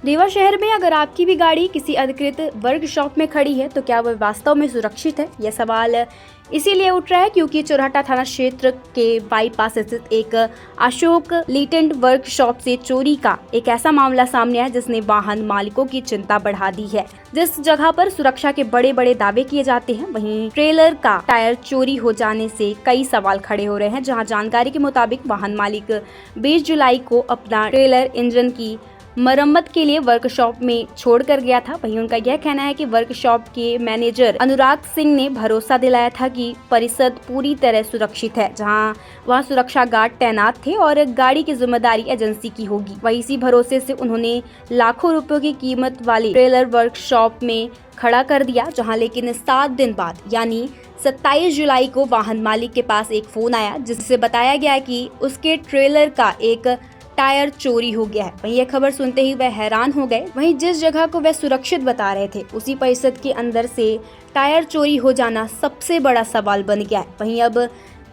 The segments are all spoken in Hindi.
रीवा शहर में अगर आपकी भी गाड़ी किसी अधिकृत वर्कशॉप में खड़ी है तो क्या वह वास्तव में सुरक्षित है? यह सवाल इसीलिए उठ रहा है क्योंकि चौराहा थाना क्षेत्र के बाईपास स्थित एक अशोक लेटेंट वर्कशॉप से चोरी का एक ऐसा मामला सामने आया जिसने वाहन मालिकों की चिंता बढ़ा दी है। जिस जगह पर सुरक्षा के बड़े बड़े दावे किए जाते हैं, वहीं ट्रेलर का टायर चोरी हो जाने से कई सवाल खड़े हो रहे हैं। जहां जानकारी के मुताबिक वाहन मालिक 20 जुलाई को अपना ट्रेलर इंजन की मरम्मत के लिए वर्कशॉप में छोड़कर गया था। वहीं उनका यह कहना है कि वर्कशॉप के मैनेजर अनुराग सिंह ने भरोसा दिलाया था कि परिसर पूरी तरह सुरक्षित है, जहां वहां सुरक्षा गार्ड तैनात थे और गाड़ी की जिम्मेदारी एजेंसी की होगी। वहीं इसी भरोसे से उन्होंने लाखों रुपयों की कीमत वाले ट्रेलर वर्कशॉप में खड़ा कर दिया। जहाँ लेकिन 7 दिन बाद यानी 27 जुलाई को वाहन मालिक के पास एक फोन आया जिससे बताया गया कि उसके ट्रेलर का एक टायर चोरी हो गया है। वहीं यह खबर सुनते ही वह हैरान हो गए। वहीं जिस जगह को वह सुरक्षित बता रहे थे उसी परिसर के अंदर से टायर चोरी हो जाना सबसे बड़ा सवाल बन गया है। वहीं अब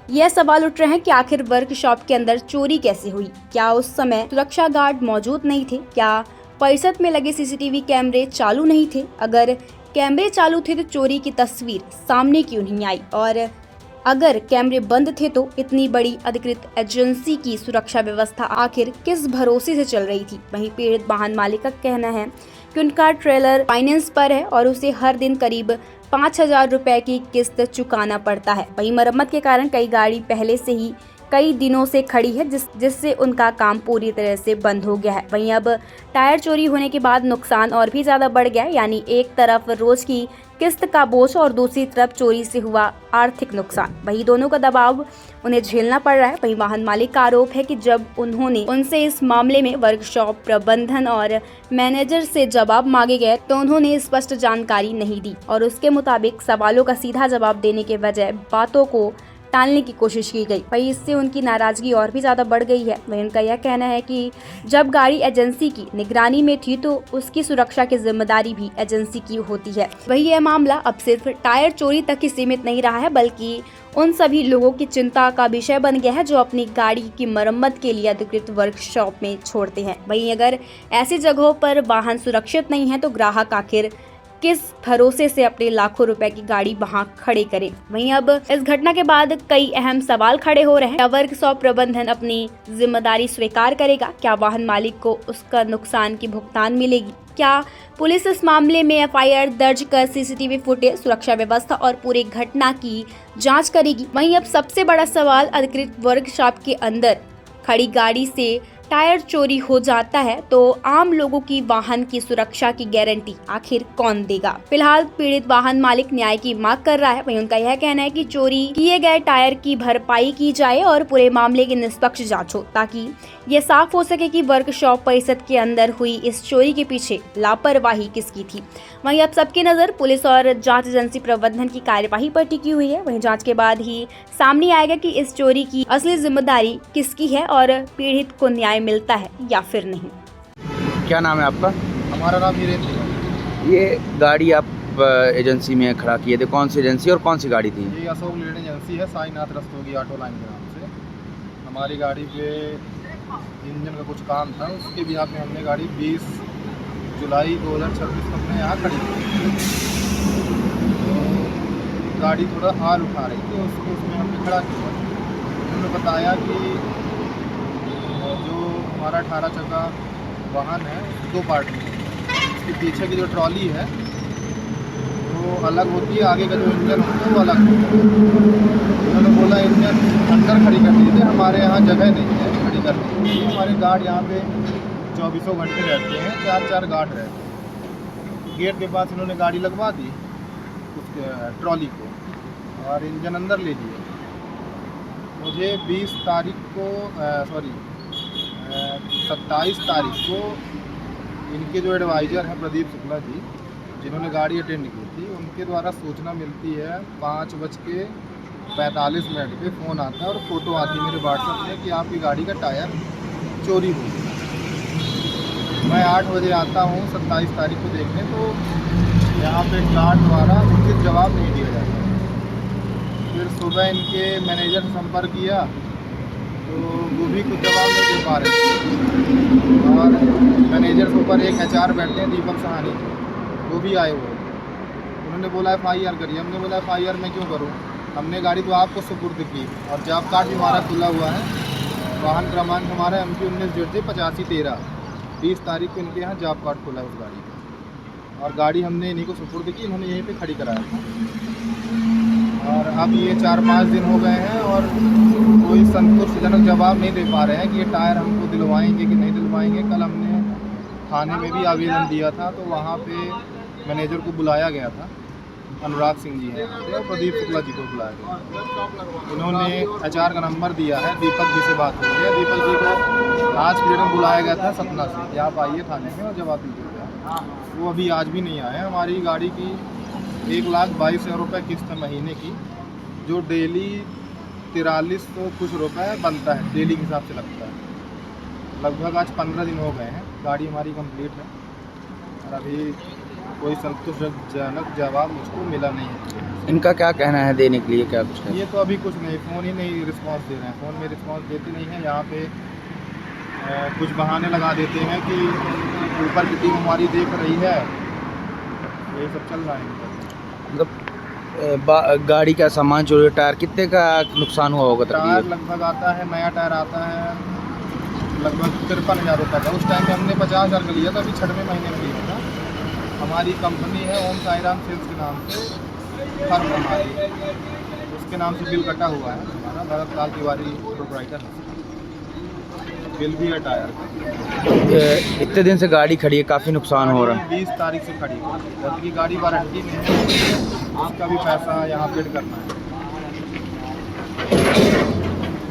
यह सवाल उठ रहे हैं कि आखिर वर्कशॉप के अंदर चोरी कैसे हुई? क्या उस समय सुरक्षा गार्ड मौजूद नहीं थे? क्या परिसर में लगे सीसीटीवी कैमरे चालू नहीं थे? अगर कैमरे चालू थे तो चोरी की तस्वीर सामने क्यों नहीं आई? और अगर कैमरे बंद थे तो इतनी बड़ी अधिकृत एजेंसी की सुरक्षा व्यवस्था आखिर किस भरोसे से चल रही थी? वहीं पीड़ित वाहन मालिक का कहना है कि उनका ट्रेलर फाइनेंस पर है और उसे हर दिन करीब 5,000 रुपए की किस्त चुकाना पड़ता है। वहीं मरम्मत के कारण कई गाड़ी पहले से ही कई दिनों से खड़ी है जिससे उनका काम पूरी तरह से बंद हो गया है। वहीं अब टायर चोरी होने के बाद नुकसान और भी ज्यादा बढ़ गया है, यानी एक तरफ रोज की किस्त का बोझ और दूसरी तरफ चोरी से हुआ आर्थिक नुकसान। वहीं दोनों का दबाव उन्हें झेलना पड़ रहा है। वहीं वाहन मालिक का आरोप है कि जब उन्होंने उनसे इस मामले में वर्कशॉप प्रबंधन और मैनेजर से जवाब मांगे गए तो उन्होंने स्पष्ट जानकारी नहीं दी और उसके मुताबिक सवालों का सीधा जवाब देने के बजाय बातों को टालने की कोशिश की गई। वहीं इससे उनकी नाराजगी और भी ज्यादा बढ़ गई है। वहीं उनका यह कहना है कि जब गाड़ी एजेंसी की निगरानी में थी तो उसकी सुरक्षा की जिम्मेदारी भी एजेंसी की होती है। वहीं यह मामला अब सिर्फ टायर चोरी तक ही सीमित नहीं रहा है, बल्कि उन सभी लोगों की चिंता का विषय बन गया है जो अपनी गाड़ी की मरम्मत के लिए अधिकृत वर्कशॉप में छोड़ते हैं। वहीं अगर ऐसी जगहों पर वाहन सुरक्षित नहीं है तो ग्राहक आखिर किस भरोसे से अपने लाखों रुपए की गाड़ी वहां खड़े करें? वहीं अब इस घटना के बाद कई अहम सवाल खड़े हो रहे हैं। क्या वर्कशॉप प्रबंधन अपनी जिम्मेदारी स्वीकार करेगा? क्या वाहन मालिक को उसका नुकसान की भुगतान मिलेगी? क्या पुलिस इस मामले में एफआईआर दर्ज कर सीसीटीवी फुटेज, सुरक्षा व्यवस्था और पूरी घटना की जांच करेगी? वहीं अब सबसे बड़ा सवाल, अधिकृत वर्कशॉप के अंदर खड़ी गाड़ी से टायर चोरी हो जाता है तो आम लोगों की वाहन की सुरक्षा की गारंटी आखिर कौन देगा? फिलहाल पीड़ित वाहन मालिक न्याय की मांग कर रहा है। वहीं उनका यह कहना है कि चोरी किए गए टायर की भरपाई की जाए और पूरे मामले की निष्पक्ष जांच हो, ताकि ये साफ हो सके कि वर्कशॉप परिसर के अंदर हुई इस चोरी के पीछे लापरवाही किसकी थी। वहीं अब सबकी नजर पुलिस और जांच एजेंसी प्रबंधन की कार्यवाही पर टिकी हुई है। वहीं जांच के बाद ही सामने आएगा कि इस चोरी की असली जिम्मेदारी किसकी है और पीड़ित को न्याय मिलता है या फिर नहीं। क्या नाम है आपका? हमारा नाम वीरेंद्र है। ये गाड़ी आप एजेंसी में खड़ा किए थे, कौन सी एजेंसी और कौन सी गाड़ी थी? ये अशोक लेटेंट एजेंसी है, साईनाथ रस्तोगी ऑटो लाइन के नाम से। हमारी गाड़ी पे इंजन का कुछ काम था, उसके बिहाफ में हमने गाड़ी 20 जुलाई 2026 को अपने यहाँ खड़ी की। तो गाड़ी थोड़ा हाल उठा रही थी, उसमें हमने खड़ा किया। उन्होंने बताया कि जो हमारा 18 चक्का वाहन है 2 पार्ट में, इसके पीछे की जो ट्रॉली है वो अलग होती है, आगे का जो इंजन होता है वो अलग होता है। उन्होंने बोला इंजन अंदर खड़ी कर दीजिए, हमारे यहाँ जगह नहीं है खड़ी करने की। हमारे गार्ड यहाँ पे 24 घंटे रहते हैं, 4 गार्ड रहते हैं। गेट के पास इन्होंने गाड़ी लगवा दी उसके ट्रॉली को और इंजन अंदर ले लिए। मुझे 20 तारीख को 27 तारीख को इनके जो एडवाइज़र हैं प्रदीप शुक्ला जी, जिन्होंने गाड़ी अटेंड की थी, उनके द्वारा सूचना मिलती है 5:45 पे फ़ोन आता है और फ़ोटो आती है मेरे व्हाट्सएप में कि आपकी गाड़ी का टायर चोरी हुई। मैं 8 बजे आता हूँ 27 तारीख को देखने, तो यहाँ पे गार्ड द्वारा उचित जवाब नहीं दिया जाता। फिर सुबह इनके मैनेजर से संपर्क किया तो तो वो भी कुछ जवाब नहीं दे पा रहे थे। और मैनेजर के ऊपर एक HR बैठे हैं दीपक सहानी, वो भी आए हुए। उन्होंने बोला FIR करिए। हमने बोला FIR मैं क्यों करूं, हमने गाड़ी तो आपको सुपुर्द की और जॉब कार्ड भी हमारा खुला हुआ है। वाहन क्रमांक हमारा MP 19/8513, 20 तारीख को इनके यहाँ जॉब कार्ड खुला है उस गाड़ी का, और गाड़ी हमने इन्हीं को सुपुर्द की, इन्होंने यहीं पे खड़ी कराया था। और अब ये 4-5 दिन हो गए हैं और कोई संतुष्टिजनक जवाब नहीं दे पा रहे हैं कि ये टायर हमको दिलवाएंगे कि नहीं दिलवाएंगे। कल हमने थाने में भी आवेदन दिया था, तो वहाँ पे मैनेजर को बुलाया गया था, अनुराग सिंह जी हैं और प्रदीप शुक्ला जी को बुलाया गया। इन्होंने HR का नंबर दिया है, दीपक जी से बात हुई है। दीपक जी को आज के डेट में बुलाया गया था सतना से कि आप आइए थाने में और जवाब दीजिएगा। वो अभी आज भी नहीं आए। हमारी गाड़ी की 1,22,000 रुपये किस्त है महीने की, जो डेली 4300 कुछ रुपये बनता है, डेली के हिसाब से लगता है। लगभग आज 15 दिन हो गए हैं, गाड़ी हमारी कंप्लीट है और अभी कोई संतुष्टिजनक जवाब मुझको मिला नहीं है। इनका क्या कहना है देने के लिए, क्या कुछ है? ये तो अभी कुछ नहीं, फ़ोन ही नहीं रिस्पांस दे रहे हैं, फ़ोन में रिस्पांस देते नहीं हैं। यहाँ पे कुछ बहाने लगा देते हैं कि ऊपर की टीम हमारी देख रही है, ये सब चल रहा है इनका। मतलब गाड़ी का सामान चोरी, टायर कितने का नुकसान हुआ होगा टायर तकरीबन? लगभग आता है, नया टायर आता है लगभग 53,000 रुपये का। उस टाइम पे हमने 50,000 का लिया था, अभी 6वें महीने में लिया था। हमारी कंपनी है ओम साईराम सेल्स के नाम से, फर्म हमारी, उसके नाम से बिल कटा हुआ है हमारा, भरत लाल तिवारी प्रोपराइटर है। बिल भी है टायर का। इतने दिन से गाड़ी खड़ी है, काफ़ी नुकसान हो रहा है। 20 तारीख से खड़ी है, जबकि गाड़ी वारंटी में है, उसका भी पैसा यहाँ पेड करना है।